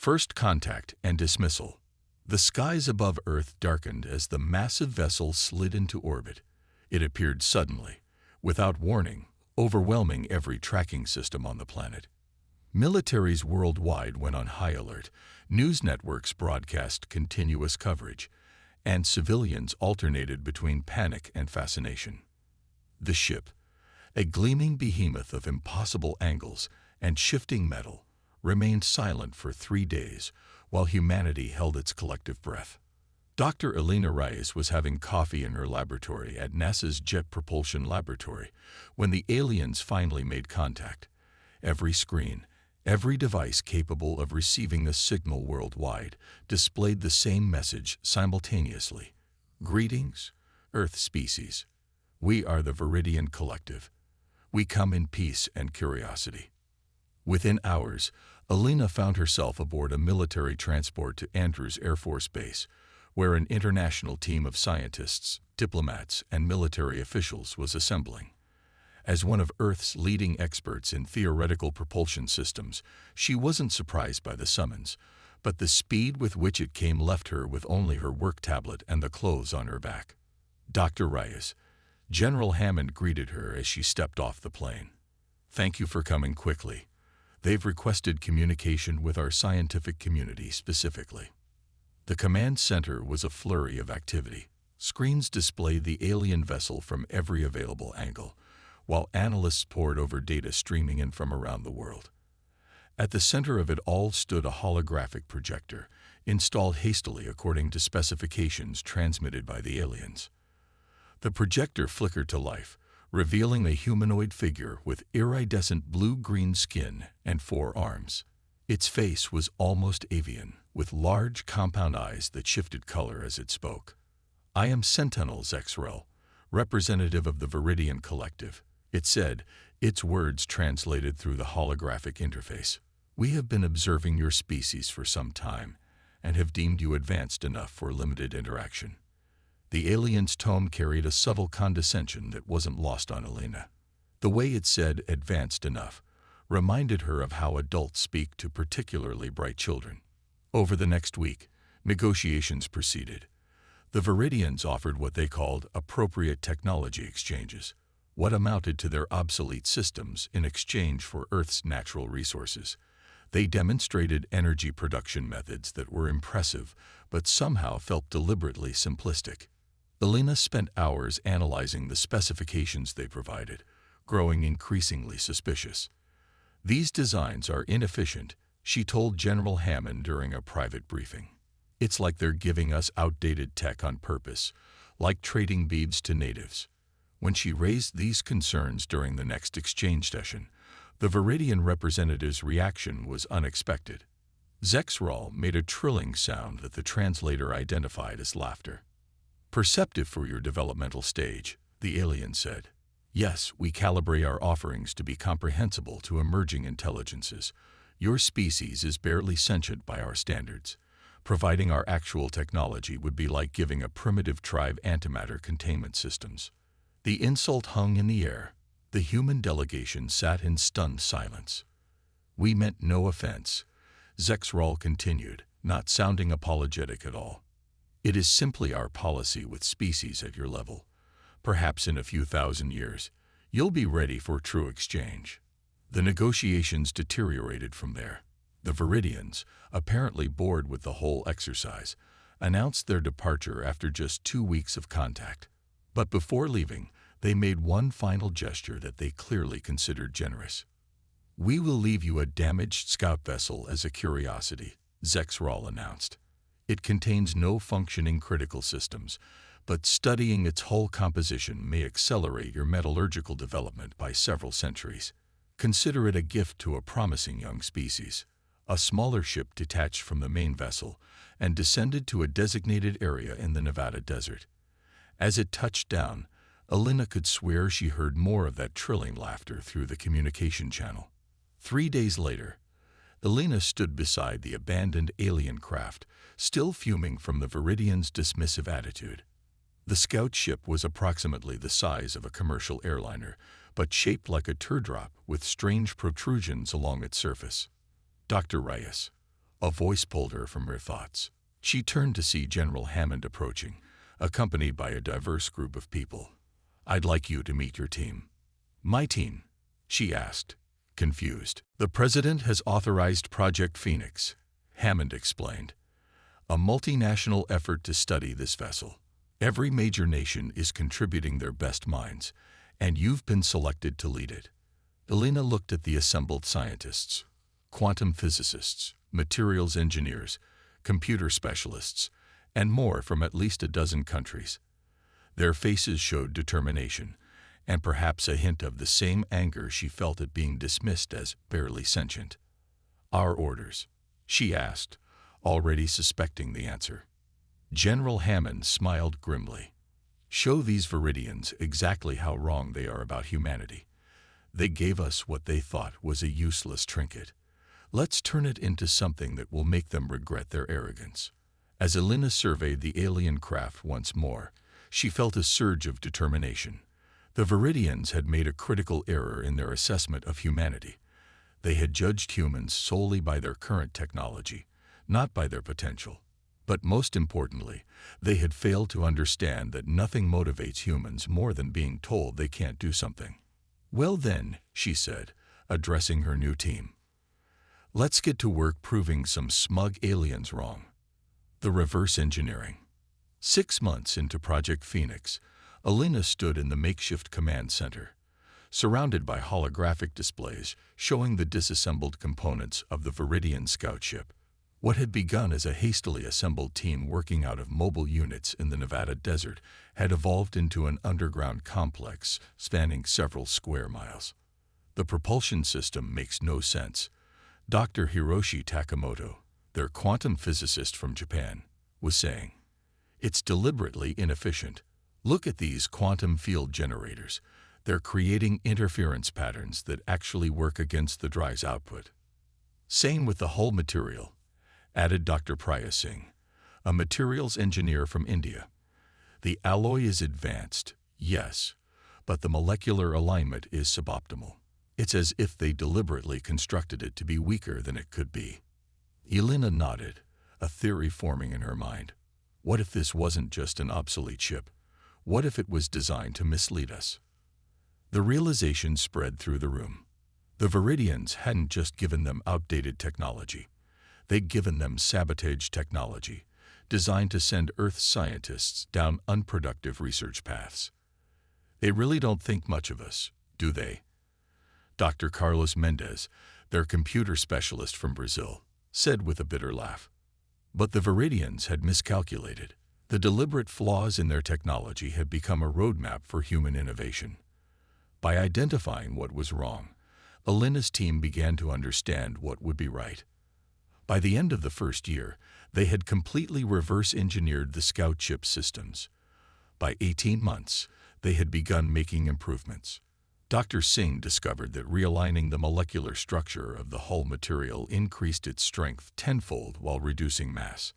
First contact and dismissal. The skies above Earth darkened as the massive vessel slid into orbit. It appeared suddenly, without warning, overwhelming every tracking system on the planet. Militaries worldwide went on high alert, news networks broadcast continuous coverage, and civilians alternated between panic and fascination. The ship, a gleaming behemoth of impossible angles and shifting metal, remained silent for 3 days while humanity held its collective breath. Dr. Elena Reyes was having coffee in her laboratory at NASA's Jet Propulsion Laboratory when the aliens finally made contact. Every screen, every device capable of receiving the signal worldwide displayed the same message simultaneously. Greetings, Earth species. We are the Viridian Collective. We come in peace and curiosity. Within hours, Elena found herself aboard a military transport to Andrews Air Force Base, where an international team of scientists, diplomats, and military officials was assembling. As one of Earth's leading experts in theoretical propulsion systems, she wasn't surprised by the summons, but the speed with which it came left her with only her work tablet and the clothes on her back. Dr. Reyes, General Hammond greeted her as she stepped off the plane. "Thank you for coming quickly. They've requested communication with our scientific community specifically." The command center was a flurry of activity. Screens displayed the alien vessel from every available angle, while analysts pored over data streaming in from around the world. At the center of it all stood a holographic projector, installed hastily according to specifications transmitted by the aliens. The projector flickered to life, revealing a humanoid figure with iridescent blue-green skin and 4 arms. Its face was almost avian, with large compound eyes that shifted color as it spoke. "I am Sentinel Zexrel, representative of the Viridian Collective," it said, its words translated through the holographic interface. "We have been observing your species for some time and have deemed you advanced enough for limited interaction." The alien's tone carried a subtle condescension that wasn't lost on Elena. The way it said "advanced enough" reminded her of how adults speak to particularly bright children. Over the next week, negotiations proceeded. The Viridians offered what they called appropriate technology exchanges, what amounted to their obsolete systems in exchange for Earth's natural resources. They demonstrated energy production methods that were impressive, but somehow felt deliberately simplistic. Elena spent hours analyzing the specifications they provided, growing increasingly suspicious. "These designs are inefficient," she told General Hammond during a private briefing. "It's like they're giving us outdated tech on purpose, like trading beads to natives." When she raised these concerns during the next exchange session, the Viridian representative's reaction was unexpected. Zexrol made a trilling sound that the translator identified as laughter. "Perceptive for your developmental stage," the alien said. "Yes, we calibrate our offerings to be comprehensible to emerging intelligences. Your species is barely sentient by our standards. Providing our actual technology would be like giving a primitive tribe antimatter containment systems." The insult hung in the air. The human delegation sat in stunned silence. "We meant no offense," Zexrol continued, not sounding apologetic at all. "It is simply our policy with species at your level. Perhaps in a few thousand years, you'll be ready for true exchange." The negotiations deteriorated from there. The Viridians, apparently bored with the whole exercise, announced their departure after just 2 weeks of contact. But before leaving, they made one final gesture that they clearly considered generous. "We will leave you a damaged scout vessel as a curiosity," Zexrol announced. "It contains no functioning critical systems, but studying its hull composition may accelerate your metallurgical development by several centuries. Consider it a gift to a promising young species." A smaller ship detached from the main vessel and descended to a designated area in the Nevada desert. As it touched down, Elena could swear she heard more of that trilling laughter through the communication channel. 3 days later, Elena stood beside the abandoned alien craft, still fuming from the Viridians' dismissive attitude. The scout ship was approximately the size of a commercial airliner, but shaped like a teardrop with strange protrusions along its surface. "Dr. Reyes, A voice pulled her from her thoughts. She turned to see General Hammond approaching, accompanied by a diverse group of people. "I'd like you to meet your team." "My team?" she asked, confused. "The President has authorized Project Phoenix," Hammond explained. "A multinational effort to study this vessel. Every major nation is contributing their best minds, and you've been selected to lead it." Elena looked at the assembled scientists, quantum physicists, materials engineers, computer specialists, and more from at least a dozen countries. Their faces showed determination, and perhaps a hint of the same anger she felt at being dismissed as barely sentient. "Our orders?" she asked, already suspecting the answer. General Hammond smiled grimly. "Show these Viridians exactly how wrong they are about humanity. They gave us what they thought was a useless trinket. Let's turn it into something that will make them regret their arrogance." As Elena surveyed the alien craft once more, she felt a surge of determination. The Viridians had made a critical error in their assessment of humanity. They had judged humans solely by their current technology, not by their potential. But most importantly, they had failed to understand that nothing motivates humans more than being told they can't do something. "Well then," she said, addressing her new team, "let's get to work proving some smug aliens wrong." The reverse engineering. 6 months into Project Phoenix, Elena stood in the makeshift command center, surrounded by holographic displays showing the disassembled components of the Viridian scout ship. What had begun as a hastily assembled team working out of mobile units in the Nevada desert had evolved into an underground complex spanning several square miles. "The propulsion system makes no sense," Dr. Hiroshi Takamoto, their quantum physicist from Japan, was saying. "It's deliberately inefficient. Look at these quantum field generators. They're creating interference patterns that actually work against the drive's output." "Same with the hull material," added Dr. Priya Singh, a materials engineer from India. "The alloy is advanced, yes, but the molecular alignment is suboptimal. It's as if they deliberately constructed it to be weaker than it could be." Elena nodded, a theory forming in her mind. What if this wasn't just an obsolete ship? What if it was designed to mislead us? The realization spread through the room. The Viridians hadn't just given them outdated technology. They'd given them sabotage technology, designed to send Earth scientists down unproductive research paths. "They really don't think much of us, do they?" Dr. Carlos Mendez, their computer specialist from Brazil, said with a bitter laugh. But the Viridians had miscalculated. The deliberate flaws in their technology had become a roadmap for human innovation. By identifying what was wrong, Elena's team began to understand what would be right. By the end of the first year, they had completely reverse-engineered the scout ship systems. By 18 months, they had begun making improvements. Dr. Singh discovered that realigning the molecular structure of the hull material increased its strength tenfold while reducing mass.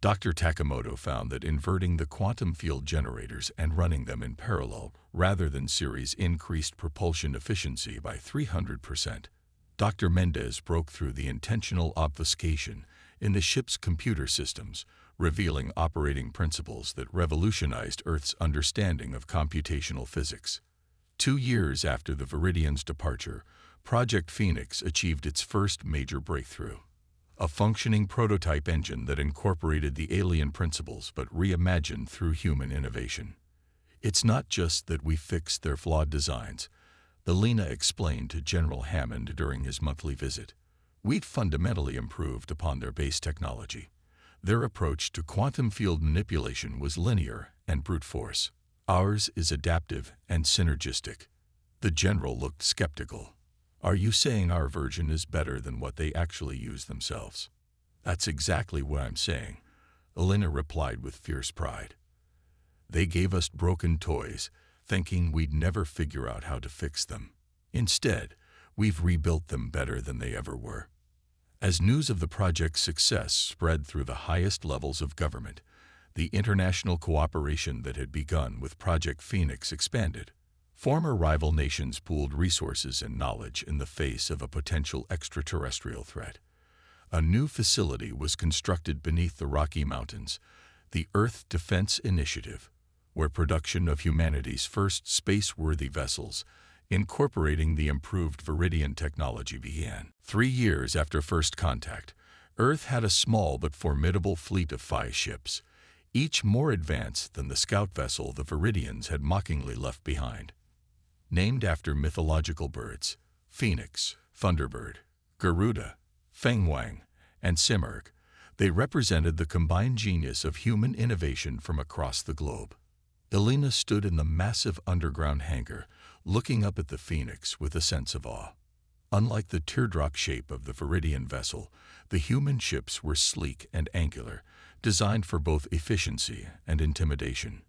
Dr. Takamoto found that inverting the quantum field generators and running them in parallel rather than series increased propulsion efficiency by 300%. Dr. Mendez broke through the intentional obfuscation in the ship's computer systems, revealing operating principles that revolutionized Earth's understanding of computational physics. 2 years after the Viridians' departure, Project Phoenix achieved its first major breakthrough. A functioning prototype engine that incorporated the alien principles but reimagined through human innovation. "It's not just that we fixed their flawed designs," Elena explained to General Hammond during his monthly visit. "We'd fundamentally improved upon their base technology. Their approach to quantum field manipulation was linear and brute force. Ours is adaptive and synergistic." The general looked skeptical. "Are you saying our version is better than what they actually use themselves?" "That's exactly what I'm saying," Elena replied with fierce pride. "They gave us broken toys, thinking we'd never figure out how to fix them. Instead, we've rebuilt them better than they ever were." As news of the project's success spread through the highest levels of government, the international cooperation that had begun with Project Phoenix expanded. Former rival nations pooled resources and knowledge in the face of a potential extraterrestrial threat. A new facility was constructed beneath the Rocky Mountains, the Earth Defense Initiative, where production of humanity's first space-worthy vessels, incorporating the improved Viridian technology, began. 3 years after first contact, Earth had a small but formidable fleet of 5 ships, each more advanced than the scout vessel the Viridians had mockingly left behind. Named after mythological birds, Phoenix, Thunderbird, Garuda, Fengwang, and Simurgh, they represented the combined genius of human innovation from across the globe. Elena stood in the massive underground hangar, looking up at the Phoenix with a sense of awe. Unlike the teardrop shape of the Viridian vessel, the human ships were sleek and angular, designed for both efficiency and intimidation.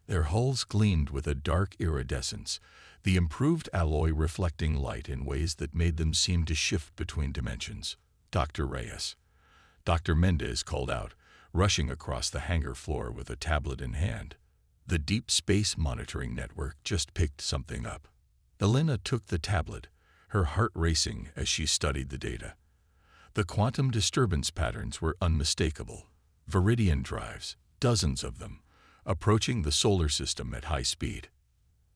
Their hulls gleamed with a dark iridescence, the improved alloy reflecting light in ways that made them seem to shift between dimensions. Dr. Reyes. Dr. Mendez called out, rushing across the hangar floor with a tablet in hand. The Deep Space Monitoring Network just picked something up. Elena took the tablet, her heart racing as she studied the data. The quantum disturbance patterns were unmistakable. Viridian drives, dozens of them, approaching the solar system at high speed.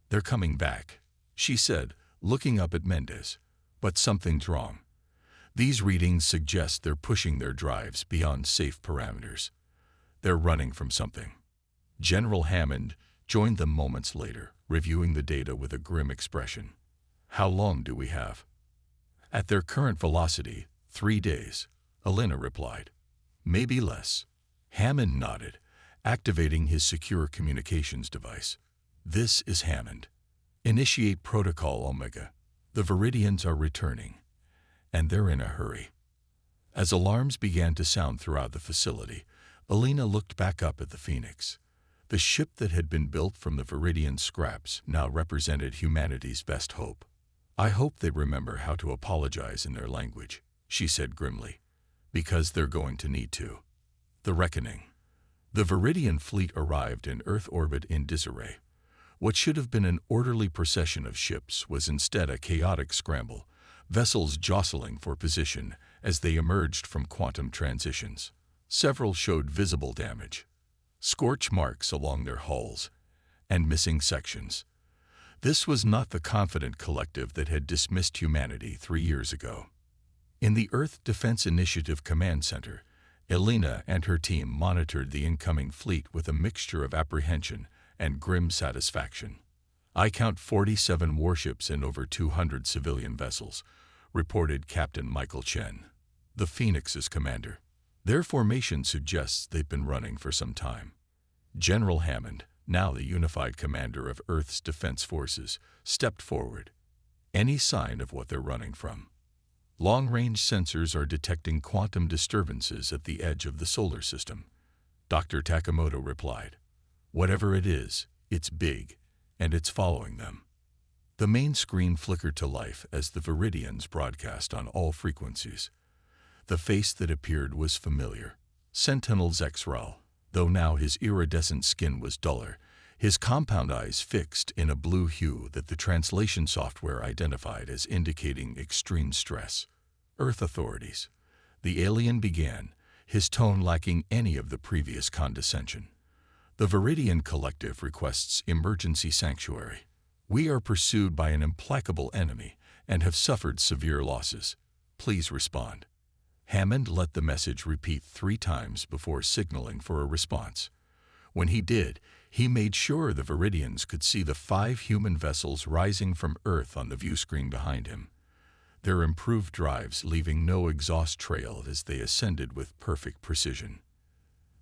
"They're coming back," she said, looking up at Mendez. "But something's wrong. These readings suggest they're pushing their drives beyond safe parameters. They're running from something." General Hammond joined them moments later, reviewing the data with a grim expression. "How long do we have?" "At their current velocity, 3 days," Elena replied. "Maybe less." Hammond nodded, activating his secure communications device. "This is Hammond. Initiate Protocol Omega. The Viridians are returning, and they're in a hurry." As alarms began to sound throughout the facility, Elena looked back up at the Phoenix. The ship that had been built from the Viridian scraps now represented humanity's best hope. "I hope they remember how to apologize in their language," she said grimly, "because they're going to need to." The Reckoning. The Viridian fleet arrived in Earth orbit in disarray. What should have been an orderly procession of ships was instead a chaotic scramble, vessels jostling for position as they emerged from quantum transitions. Several showed visible damage, scorch marks along their hulls, and missing sections. This was not the confident collective that had dismissed humanity 3 years ago. In the Earth Defense Initiative Command Center, Elena and her team monitored the incoming fleet with a mixture of apprehension and grim satisfaction. "I count 47 warships and over 200 civilian vessels," reported Captain Michael Chen, the Phoenix's commander. "Their formation suggests they've been running for some time." General Hammond, now the unified commander of Earth's defense forces, stepped forward. "Any sign of what they're running from?" "Long-range sensors are detecting quantum disturbances at the edge of the solar system," Dr. Takamoto replied. "Whatever it is, it's big, and it's following them." The main screen flickered to life as the Viridians broadcast on all frequencies. The face that appeared was familiar. Sentinel Zexral, though now his iridescent skin was duller, his compound eyes fixed in a blue hue that the translation software identified as indicating extreme stress. "Earth authorities," the alien began, his tone lacking any of the previous condescension. "The Viridian Collective requests emergency sanctuary. We are pursued by an implacable enemy and have suffered severe losses. Please respond." Hammond let the message repeat 3 times before signaling for a response. When he did, he made sure the Viridians could see the 5 human vessels rising from Earth on the view screen behind him, their improved drives leaving no exhaust trail as they ascended with perfect precision.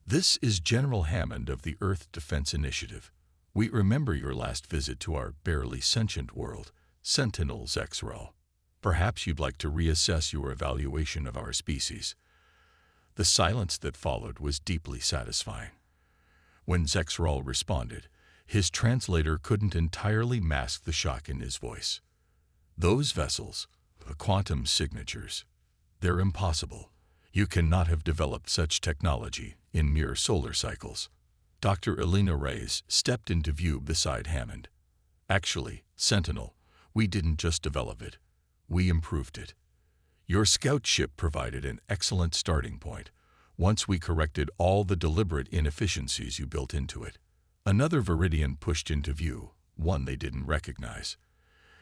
"This is General Hammond of the Earth Defense Initiative. We remember your last visit to our barely sentient world, Sentinel Zexral. Perhaps you'd like to reassess your evaluation of our species." The silence that followed was deeply satisfying. When Zexral responded, his translator couldn't entirely mask the shock in his voice. "Those vessels, the quantum signatures, they're impossible. You cannot have developed such technology in mere solar cycles." Dr. Elena Reyes stepped into view beside Hammond. "Actually, Sentinel, we didn't just develop it. We improved it. Your scout ship provided an excellent starting point, once we corrected all the deliberate inefficiencies you built into it. Another Viridian pushed into view, one they didn't recognize.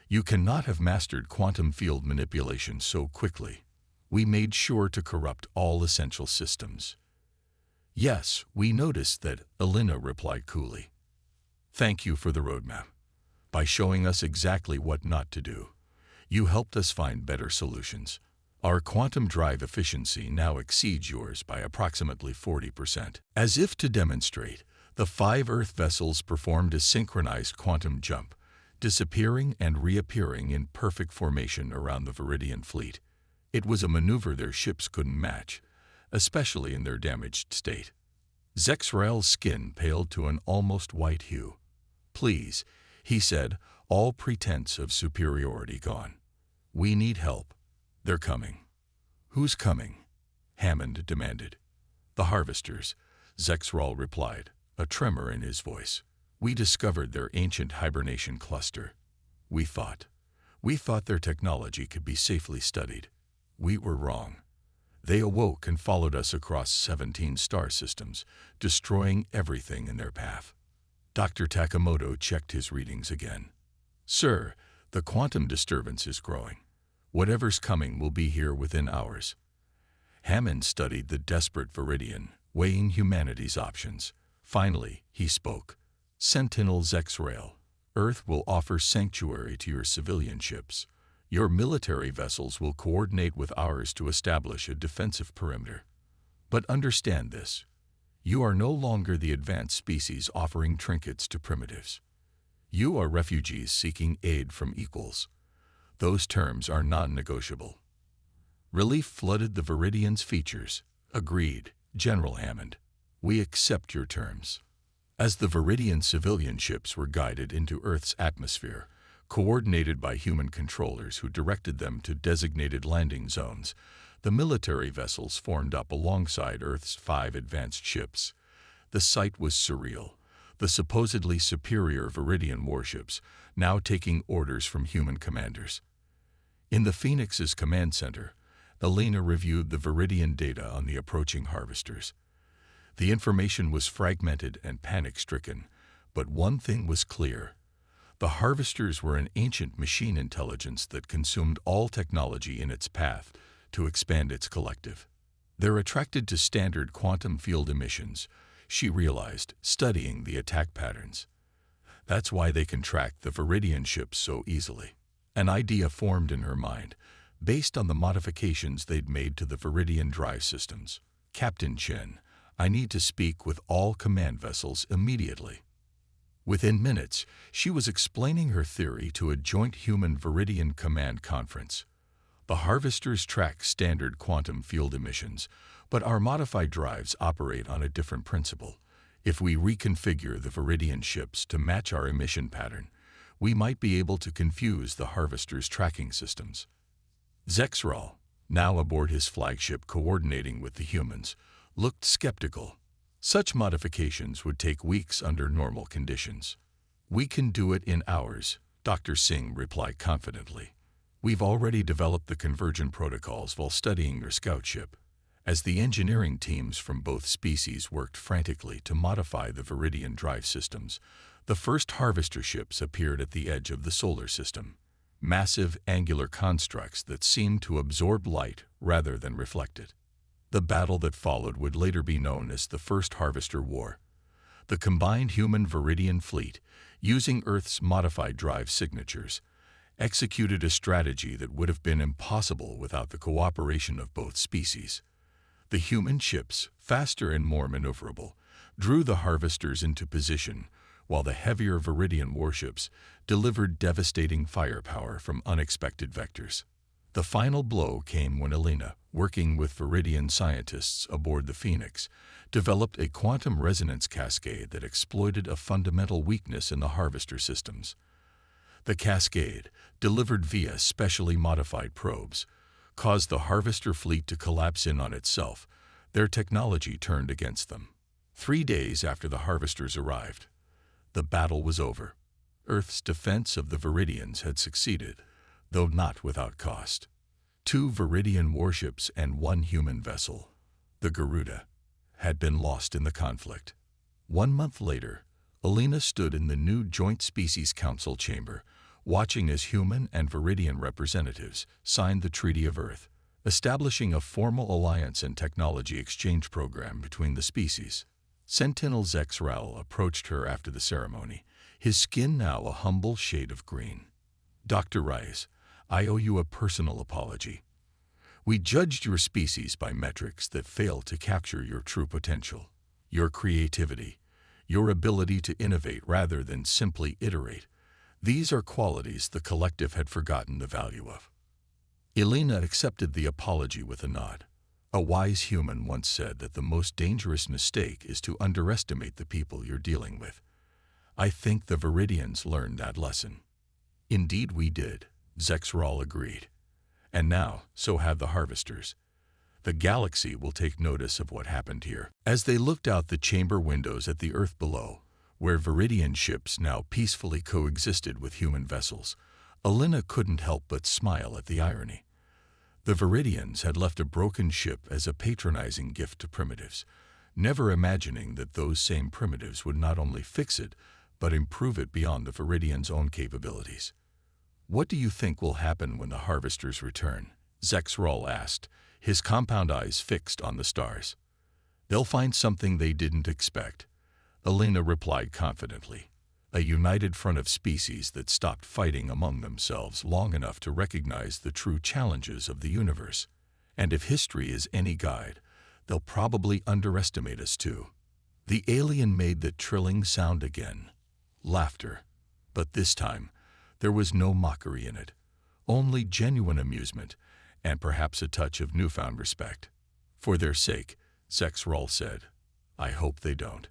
You cannot have mastered quantum field manipulation so quickly. We made sure to corrupt all essential systems. Yes, we noticed that, Elena replied coolly. Thank you for the roadmap. By showing us exactly what not to do, you helped us find better solutions. Our quantum drive efficiency now exceeds yours by approximately 40%. As if to demonstrate, the 5 Earth vessels performed a synchronized quantum jump, disappearing and reappearing in perfect formation around the Viridian fleet. It was a maneuver their ships couldn't match, especially in their damaged state. Zexrael's skin paled to an almost white hue. Please, he said, all pretense of superiority gone. We need help. They're coming. Who's coming? Hammond demanded. The harvesters, Zexrael replied, a tremor in his voice. We discovered their ancient hibernation cluster. We thought their technology could be safely studied. We were wrong. They awoke and followed us across 17 star systems, destroying everything in their path. Dr. Takamoto checked his readings again. Sir, the quantum disturbance is growing. Whatever's coming will be here within hours. Hammond studied the desperate Viridian, weighing humanity's options. Finally, he spoke. Sentinel Zexrael, Earth will offer sanctuary to your civilian ships. Your military vessels will coordinate with ours to establish a defensive perimeter. But understand this. You are no longer the advanced species offering trinkets to primitives. You are refugees seeking aid from equals. Those terms are non-negotiable. Relief flooded the Viridian's features. Agreed, General Hammond. We accept your terms. As the Viridian civilian ships were guided into Earth's atmosphere, coordinated by human controllers who directed them to designated landing zones, the military vessels formed up alongside Earth's 5 advanced ships. The sight was surreal. The supposedly superior Viridian warships now taking orders from human commanders. In the Phoenix's command center, Elena reviewed the Viridian data on the approaching harvesters. The information was fragmented and panic-stricken, but one thing was clear. The harvesters were an ancient machine intelligence that consumed all technology in its path to expand its collective. They're attracted to standard quantum field emissions, she realized, studying the attack patterns. That's why they can track the Viridian ships so easily. An idea formed in her mind, based on the modifications they'd made to the Viridian drive systems. Captain Chen, I need to speak with all command vessels immediately. Within minutes, she was explaining her theory to a joint human-Viridian command conference. The harvesters track standard quantum field emissions, but our modified drives operate on a different principle. If we reconfigure the Viridian ships to match our emission pattern, we might be able to confuse the harvesters' tracking systems. Zexrael, now aboard his flagship coordinating with the humans, looked skeptical. Such modifications would take weeks under normal conditions. We can do it in hours, Dr. Singh replied confidently. We've already developed the convergent protocols while studying your scout ship. As the engineering teams from both species worked frantically to modify the Viridian drive systems, the first harvester ships appeared at the edge of the solar system. Massive angular constructs that seemed to absorb light rather than reflect it. The battle that followed would later be known as the First Harvester War. The combined human-Viridian fleet, using Earth's modified drive signatures, executed a strategy that would have been impossible without the cooperation of both species. The human ships, faster and more maneuverable, drew the harvesters into position, while the heavier Viridian warships delivered devastating firepower from unexpected vectors. The final blow came when Elena, working with Viridian scientists aboard the Phoenix, developed a quantum resonance cascade that exploited a fundamental weakness in the harvester systems. The cascade, delivered via specially modified probes, caused the harvester fleet to collapse in on itself. Their technology turned against them. 3 days after the harvesters arrived, the battle was over. Earth's defense of the Viridians had succeeded, though not without cost. 2 Viridian warships and 1 human vessel, the Garuda, had been lost in the conflict. 1 month later, Alina stood in the new Joint Species Council chamber, watching as human and Viridian representatives signed the Treaty of Earth, establishing a formal alliance and technology exchange program between the species. Sentinel Zex Raoul approached her after the ceremony, his skin now a humble shade of green. "Dr. Rice, I owe you a personal apology. We judged your species by metrics that failed to capture your true potential. Your creativity, your ability to innovate rather than simply iterate. These are qualities the collective had forgotten the value of." Elena accepted the apology with a nod. A wise human once said that the most dangerous mistake is to underestimate the people you're dealing with. I think the Viridians learned that lesson. "Indeed we did," Zex Raoul agreed. "And now, so have the harvesters. The galaxy will take notice of what happened here." As they looked out the chamber windows at the Earth below, where Viridian ships now peacefully coexisted with human vessels, Alina couldn't help but smile at the irony. The Viridians had left a broken ship as a patronizing gift to primitives, never imagining that those same primitives would not only fix it, but improve it beyond the Viridians' own capabilities. "What do you think will happen when the harvesters return?" Zex Raoul asked, his compound eyes fixed on the stars. "They'll find something they didn't expect," Alina replied confidently. "A united front of species that stopped fighting among themselves long enough to recognize the true challenges of the universe. And if history is any guide, they'll probably underestimate us too." The alien made the trilling sound again. Laughter. But this time, there was no mockery in it, only genuine amusement, and perhaps a touch of newfound respect. "For their sake," Zex Raoul said, "I hope they don't."